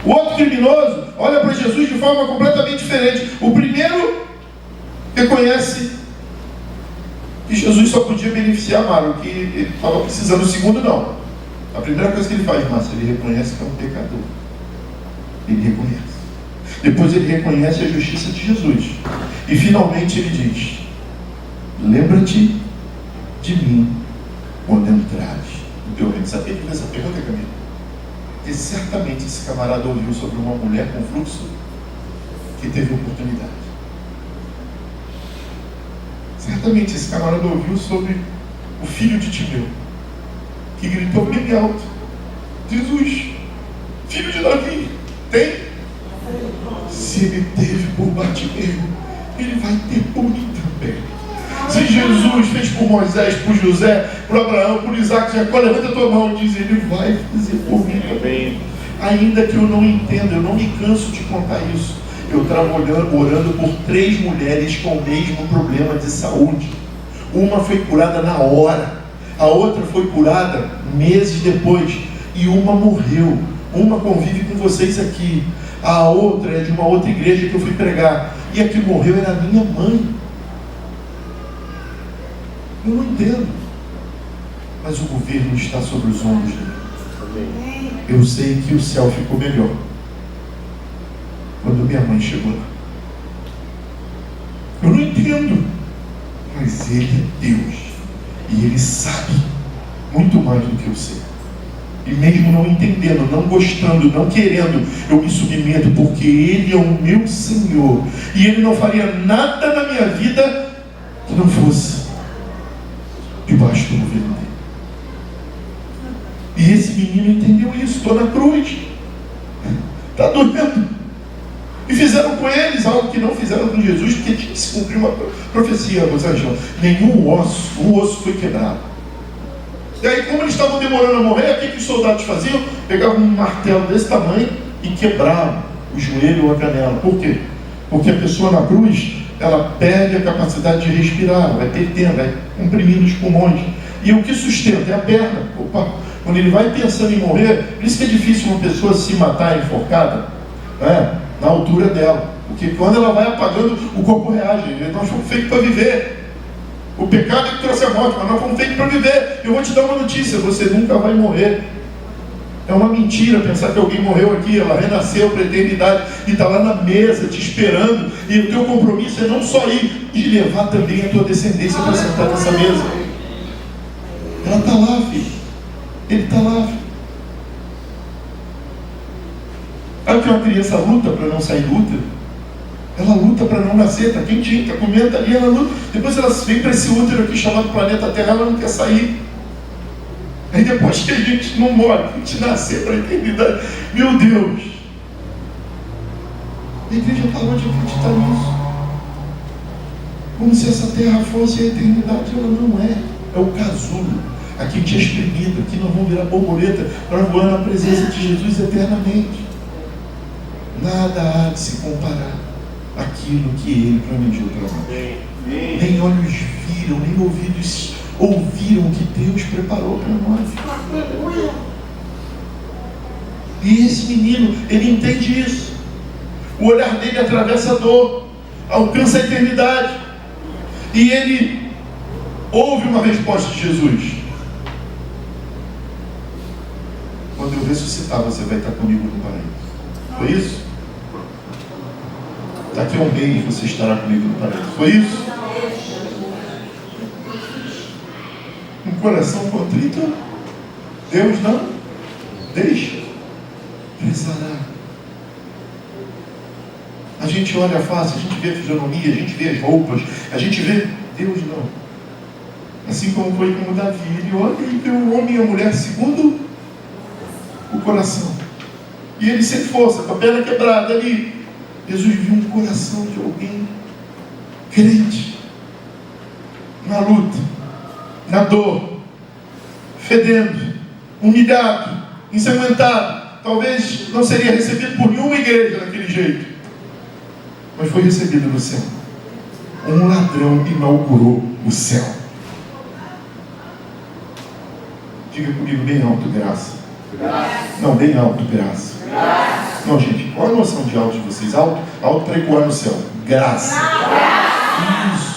O outro criminoso olha para Jesus de forma completamente diferente. O primeiro reconhece que Jesus só podia beneficiar Mário, que ele estava precisando. O segundo não. A primeira coisa que ele faz, Márcio, ele reconhece que é um pecador. Ele reconhece. Depois ele reconhece a justiça de Jesus. E finalmente ele diz, lembra-te de mim quando entrares no teu reino. Sabe que essa pergunta, Camila? Porque certamente esse camarada ouviu sobre uma mulher com fluxo que teve oportunidade. Certamente esse camarada ouviu sobre o filho de Timeu, que gritou bem alto, Jesus, filho de Davi, tem? Se ele teve por Bartimeu, ele vai ter por mim também. Se Jesus fez por Moisés, por José, por Abraão, por Isaac, Jacó, levanta a tua mão e diz, ele vai fazer por mim também. Ainda que eu não entenda, eu não me canso de contar isso. Eu estava orando por 3 mulheres com o mesmo problema de saúde. Uma foi curada na hora, a outra foi curada meses depois, e uma morreu. Uma convive com vocês aqui, a outra é de uma outra igreja que eu fui pregar, e a que morreu era a minha mãe. Eu não entendo, mas o governo está sobre os ombros dele. Eu sei que o céu ficou melhor quando minha mãe chegou lá. Eu não entendo, mas Ele é Deus e Ele sabe muito mais do que eu sei. E mesmo não entendendo, não gostando, não querendo, eu me submeto, porque Ele é o meu Senhor e Ele não faria nada na minha vida que não fosse debaixo do governo dele. E esse menino entendeu isso. Estou na cruz. Está doendo. E fizeram com eles algo que não fizeram com Jesus, porque tinha que se cumprir uma profecia, Rosângela. Nenhum osso foi quebrado. E aí, como eles estavam demorando a morrer, o que os soldados faziam? Pegavam um martelo desse tamanho e quebravam o joelho ou a canela. Por quê? Porque a pessoa na cruz, ela perde a capacidade de respirar, vai perdendo, vai comprimindo os pulmões. E o que sustenta é a perna. Opa, quando ele vai pensando em morrer, por isso que é difícil uma pessoa se matar enforcada, né, na altura dela. Porque quando ela vai apagando, o corpo reage. Nós fomos feitos para viver. O pecado é que trouxe a morte, mas nós fomos feitos para viver. Eu vou te dar uma notícia: você nunca vai morrer. É uma mentira pensar que alguém morreu aqui, ela renasceu para a eternidade e está lá na mesa te esperando. E o teu compromisso é não só ir, e levar também a tua descendência para sentar nessa mesa. Ela está lá, filho. Ele está lá, filho. Sabe que uma criança luta para não sair do útero? Ela luta para não nascer, está quentinho, está comendo, está ali, ela luta. Depois ela vem para esse útero aqui chamado planeta Terra, ela não quer sair. Aí depois que a gente não morre, a gente nascer para a eternidade. Meu Deus! A igreja parou de acreditar nisso. Como se essa terra fosse a eternidade. Ela não é. É o casulo. Aqui a gente é espremido, aqui nós vamos virar borboleta para voar na presença de Jesus eternamente. Nada há de se comparar àquilo que Ele planejou para nós. Nem olhos viram, nem ouvidos ouviram o que Deus preparou para nós. E esse menino, ele entende isso. O olhar dele atravessa a dor, alcança a eternidade. E ele ouve uma resposta de Jesus: quando eu ressuscitar, você vai estar comigo no paraíso. Foi isso? Daqui a um mês você estará comigo no paraíso. Foi isso? Um coração contrito, Deus não deixa precisará. A gente olha a face, a gente vê a fisionomia, a gente vê as roupas, a gente vê, Deus não. Assim como foi com o Davi, ele olha e vê o homem e a mulher segundo o coração. E ele sem força, com a perna quebrada ali. Jesus viu um coração de alguém crente, na luta, na dor, fedendo, humilhado, ensanguentado. Talvez não seria recebido por nenhuma igreja daquele jeito, mas foi recebido no céu. Um ladrão inaugurou o céu. Diga comigo bem alto: graça. Graça. Não, bem alto: graça. Graça. Não, gente, qual a noção de alto de vocês? Alto para ecoar no céu. Graça. Graça. Isso.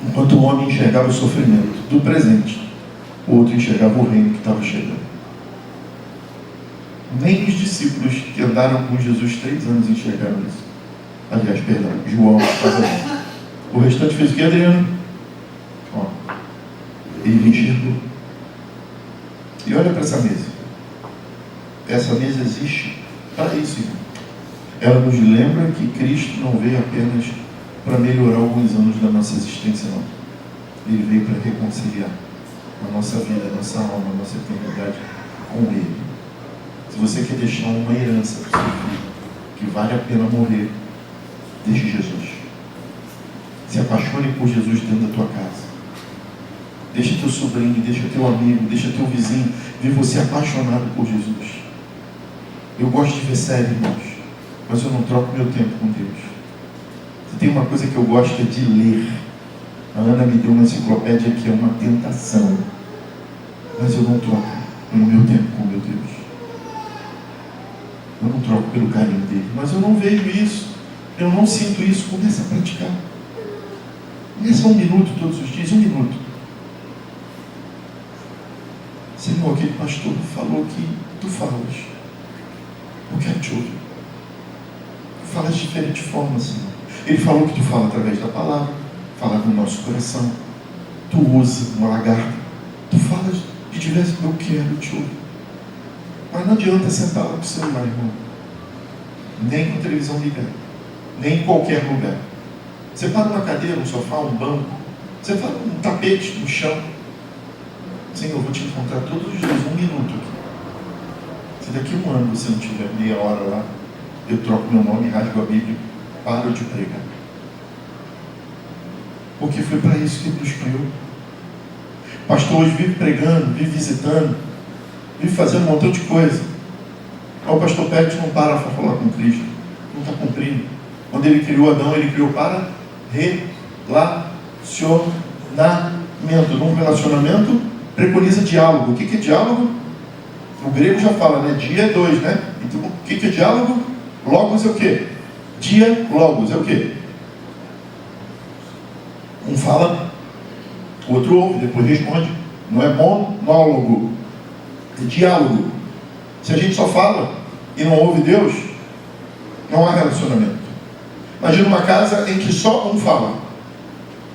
Enquanto o homem enxergava o sofrimento do presente, o outro enxergava o reino que estava chegando. Nem os discípulos que andaram com Jesus 3 anos enxergaram isso. Aliás, perdão, João faz. O restante fez o que, Adriano? Ó, ele enxergou. E olha para essa mesa. Essa mesa existe para isso, irmão. Ela nos lembra que Cristo não veio apenas para melhorar alguns anos da nossa existência, não. Ele veio para reconciliar a nossa vida, a nossa alma, a nossa eternidade com Ele. Se você quer deixar uma herança para o seu filho, que vale a pena morrer, deixe Jesus. Se apaixone por Jesus dentro da tua casa. Deixa teu sobrinho, deixa teu amigo, deixa teu vizinho ver você apaixonado por Jesus. Eu gosto de ver série, irmãos, mas eu não troco meu tempo com Deus. Se tem uma coisa que eu gosto é de ler. A Ana me deu uma enciclopédia que é uma tentação, mas eu não troco o meu tempo com meu Deus. Eu não troco pelo carinho dele, mas eu não vejo isso, eu não sinto isso. Começa a praticar. Começa 1 minuto todos os dias, 1 minuto. Senhor, aquele pastor falou que tu falas. Eu quero te ouvir. Tu falas de diferente forma, Senhor. Ele falou que tu fala através da palavra, fala no nosso coração. Tu usa uma lagarta. Tu falas de diversos. Eu quero te ouvir. Mas não adianta sentar lá com o celular, irmão. Nem com a televisão ligada. nem em qualquer lugar. Você para numa cadeira, um sofá, um banco, você para um tapete no chão. Senhor, eu vou te encontrar todos os dias, 1 minuto aqui. Se daqui a 1 ano você não tiver meia hora lá, eu troco meu nome, rasgo a Bíblia, paro de pregar. Porque foi para isso que Ele nos criou. O pastor hoje vive pregando, vive visitando, vive fazendo um montão de coisa. O pastor Pérez não para falar com Cristo, não está cumprindo. Quando ele criou Adão, ele criou para relacionamento. Num relacionamento preconiza diálogo. O que é diálogo? O grego já fala, né? Dia é 2, né? Então, o que é diálogo? Logos é o quê? Dia, logos é o quê? Um fala, o outro ouve, depois responde. Não é monólogo, é diálogo. Se a gente só fala e não ouve Deus, não há relacionamento. Imagina uma casa em que só um fala.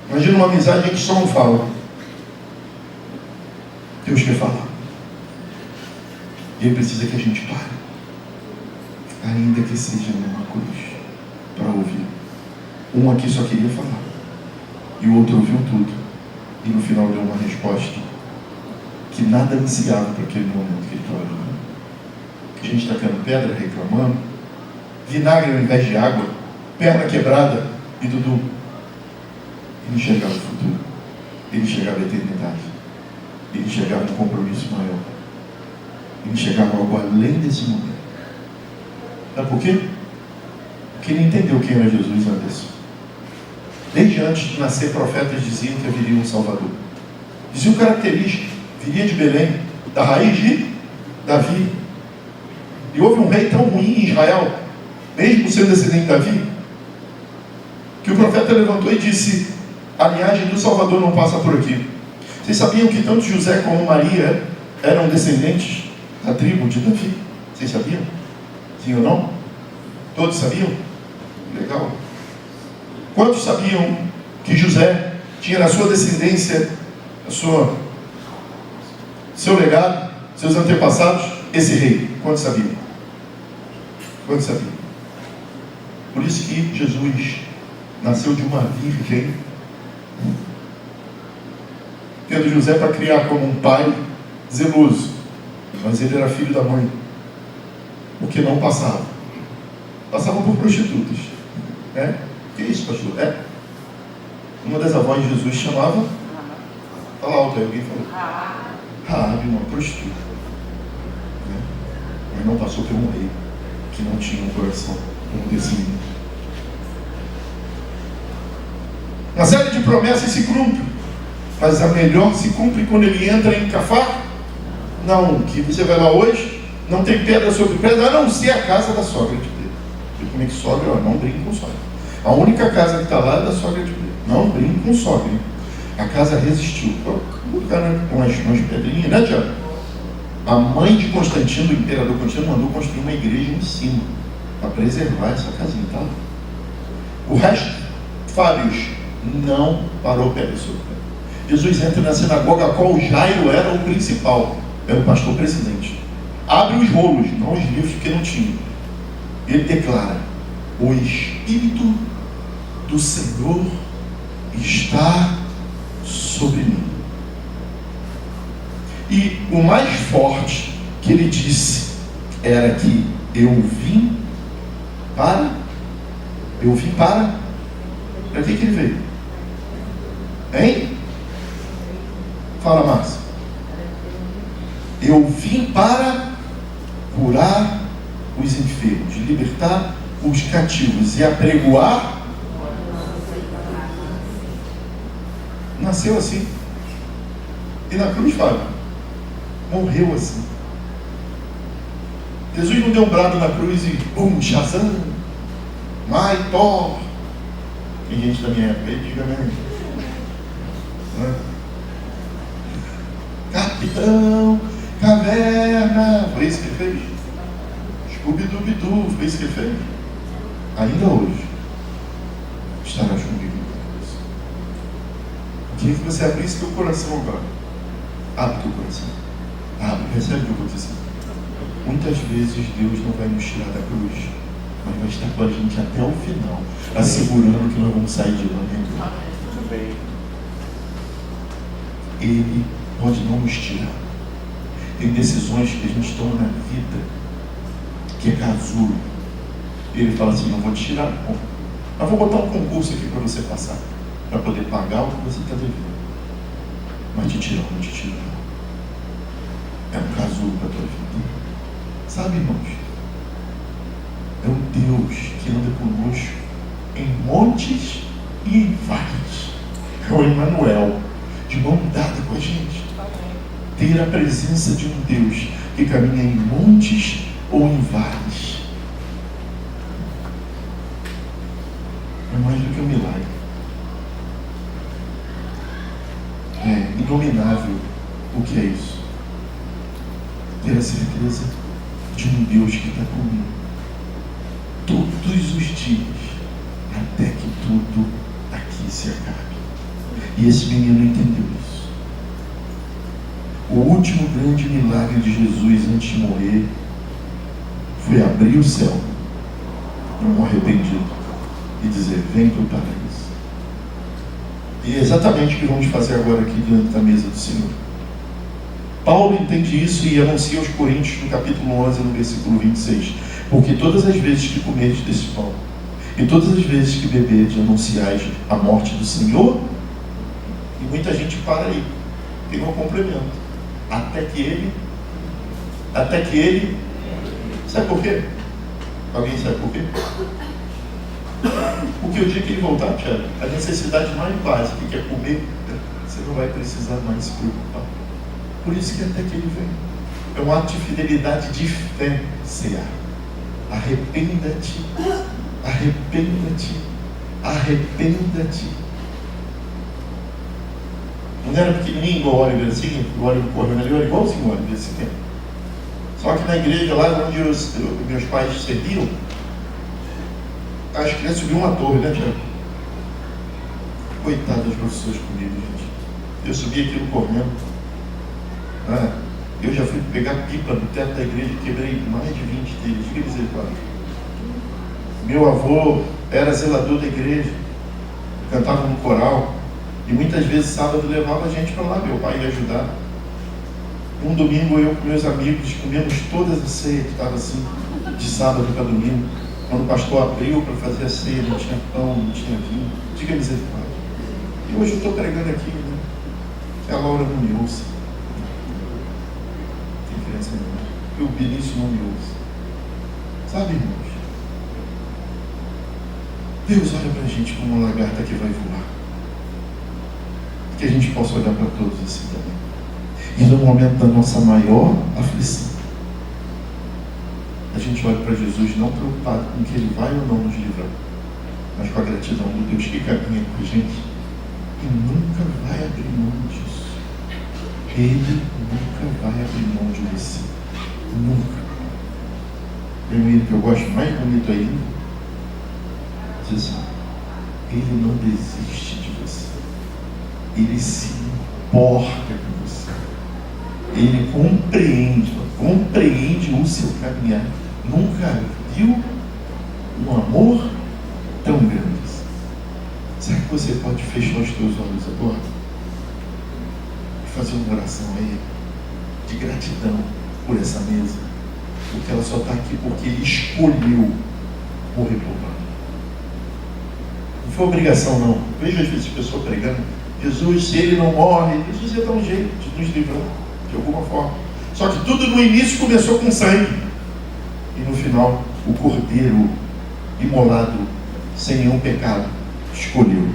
Imagina uma amizade em que só um fala. Deus quer falar. E Ele precisa que a gente pare, ainda que seja numa cruz, para ouvir. Um aqui só queria falar, e o outro ouviu tudo, e no final deu uma resposta que nada ansiava para aquele momento que ele estava olhando. A gente tacando pedra, reclamando, vinagre ao invés de água, perna quebrada, e Dudu. Ele enxergava o futuro, ele enxergava a eternidade, ele enxergava um compromisso maior, ele enxergava algo além desse momento. Sabe por quê? Porque ele entendeu quem era Jesus, Anderson. Desde antes de nascer, profetas diziam que haveria um Salvador. Diziam características, viria de Belém, da raiz de Davi. E houve um rei tão ruim em Israel, mesmo sendo descendente de Davi, que o profeta levantou e disse: a linhagem do Salvador não passa por aqui. Vocês sabiam que tanto José como Maria eram descendentes da tribo de Davi? Vocês sabiam? Sim ou não? Todos sabiam? Legal. Quantos sabiam que José tinha na sua descendência, seu legado, seus antepassados, esse rei? Quantos sabiam? Quantos sabiam? Por isso que Jesus nasceu de uma virgem, tendo José para criar como um pai zeloso, mas ele era filho da mãe, porque não passava. Passavam por prostitutas. Que isso, pastor? Uma das avós de Jesus chamava, fala alto aí, alguém falou, Raabe, uma prostituta. Mas não passou por um rei que não tinha um coração como desse menino. Uma série de promessas se cumpre, mas a melhor se cumpre quando ele entra em Cafá. Não, que você vai lá hoje, não tem pedra sobre pedra, a não ser a casa da sogra de Pedro. E como é que sogra? Não brinque com sogra. A única casa que está lá é da sogra de Pedro. Não brinque com sogra. A casa resistiu. Umas pedrinhas, né, Tiago? A mãe de Constantino, do imperador Constantino, mandou construir uma igreja em cima, para preservar essa casinha, tá? O resto, Fábios, não parou o pé sobre o pé. Jesus entra na sinagoga, a qual Jairo era o principal, era o pastor presidente. Abre os rolos, não os livros, porque não tinha. Ele declara: o Espírito do Senhor está sobre mim. E o mais forte que ele disse era que eu vim para. Para que ele veio? Hein? Fala, Márcio. Eu vim para curar os enfermos, libertar os cativos e apregoar. Nasceu assim. E na cruz, Fábio, morreu assim. Jesus não deu um brado na cruz e Shazam, Thor. Tem gente da minha época aí, diga mesmo. Capitão Caverna. Foi isso que ele fez. Scooby-Doo, foi isso que ele fez. Ainda hoje estarás comigo no coração. Eu queria que você abrisse teu coração agora. Abre teu coração. Abre, recebe o que eu vou dizer. Muitas vezes Deus não vai nos tirar da cruz mas vai estar com a gente até o final, assegurando que nós vamos sair de lá melhor. Ele pode não nos tirar. Tem decisões que a gente toma na vida que é casulo. Ele fala assim: não vou te tirar, não. Mas vou botar um concurso aqui para você passar, para poder pagar o que você está devendo. Mas te tirar, não te tirar. É um casulo para a tua vida. Sabe, irmãos? É um Deus que anda conosco em montes e em vales. É o Emmanuel, de mão dada com a gente. Ter a presença de um Deus que caminha em montes ou em vales é mais do que um milagre. É inominável o que é isso. Ter a certeza de um Deus que está comigo todos os dias, até que tudo aqui se acabe. E esse menino entendeu isso. O último grande milagre de Jesus antes de morrer foi abrir o céu para um arrependido e dizer: vem para o paraíso. E é exatamente o que vamos fazer agora aqui diante da mesa do Senhor. Paulo entende isso e anuncia aos Coríntios no capítulo 11, no versículo 26. Porque todas as vezes que comerdes desse pão e todas as vezes que beberdes, anunciais a morte do Senhor. E muita gente para aí, tem um complemento. Até que ele, sabe por quê? Alguém sabe por quê? Porque o dia que ele voltar, Tiago, a necessidade mais básica, que é comer, você não vai precisar mais se preocupar. Por isso que até que ele vem. É um ato de fidelidade, de fé, cear. Arrependa-te, arrependa-te, arrependa-te. Não era pequenininho igual o Oliver assim, o Oliver correndo ali, era igualzinho o Oliver assim mesmo. Só que na igreja lá onde meus pais serviam, as crianças subiam uma torre, né, Tiago? Coitado das professores comigo, gente. Eu subi aquilo correndo. Eu já fui pegar pipa no teto da igreja e quebrei mais de 20 deles. Diga misericórdia. Meu avô era zelador da igreja, cantava no coral, e muitas vezes sábado levava a gente para lá, meu pai ia ajudar. Um domingo eu com meus amigos comemos todas as ceias que estava assim, de sábado para domingo. Quando o pastor abriu para fazer a ceia, não tinha pão, não tinha vinho. Diga misericórdia. E hoje eu estou pregando aqui, né? Que a Laura não me ouça. Tem criança não. E o Benício não me ouça. Sabe, irmãos? Deus olha para a gente como uma lagarta que vai voar. Que a gente possa olhar para todos assim também. E no momento da nossa maior aflição, a gente olha para Jesus não preocupado com que Ele vai ou não nos livrar, mas com a gratidão do Deus que caminha com a gente e nunca vai abrir mão disso. Ele nunca vai abrir mão de você. Nunca. Tem um hino que eu gosto mais bonito ainda. Diz assim: Ele não desiste de você. Ele se importa com você. Ele compreende o seu caminhar. Nunca viu um amor tão grande. Será que você pode fechar os seus olhos agora e fazer uma oração a Ele de gratidão por essa mesa? Porque ela só está aqui porque Ele escolheu morrer por nós. Não foi obrigação, não. Veja às vezes a pessoa pregando: Jesus, se Ele não morre, Jesus ia dar um jeito de nos livrar de alguma forma. Só que tudo no início começou com sangue. E no final, o Cordeiro imolado, sem nenhum pecado, escolheu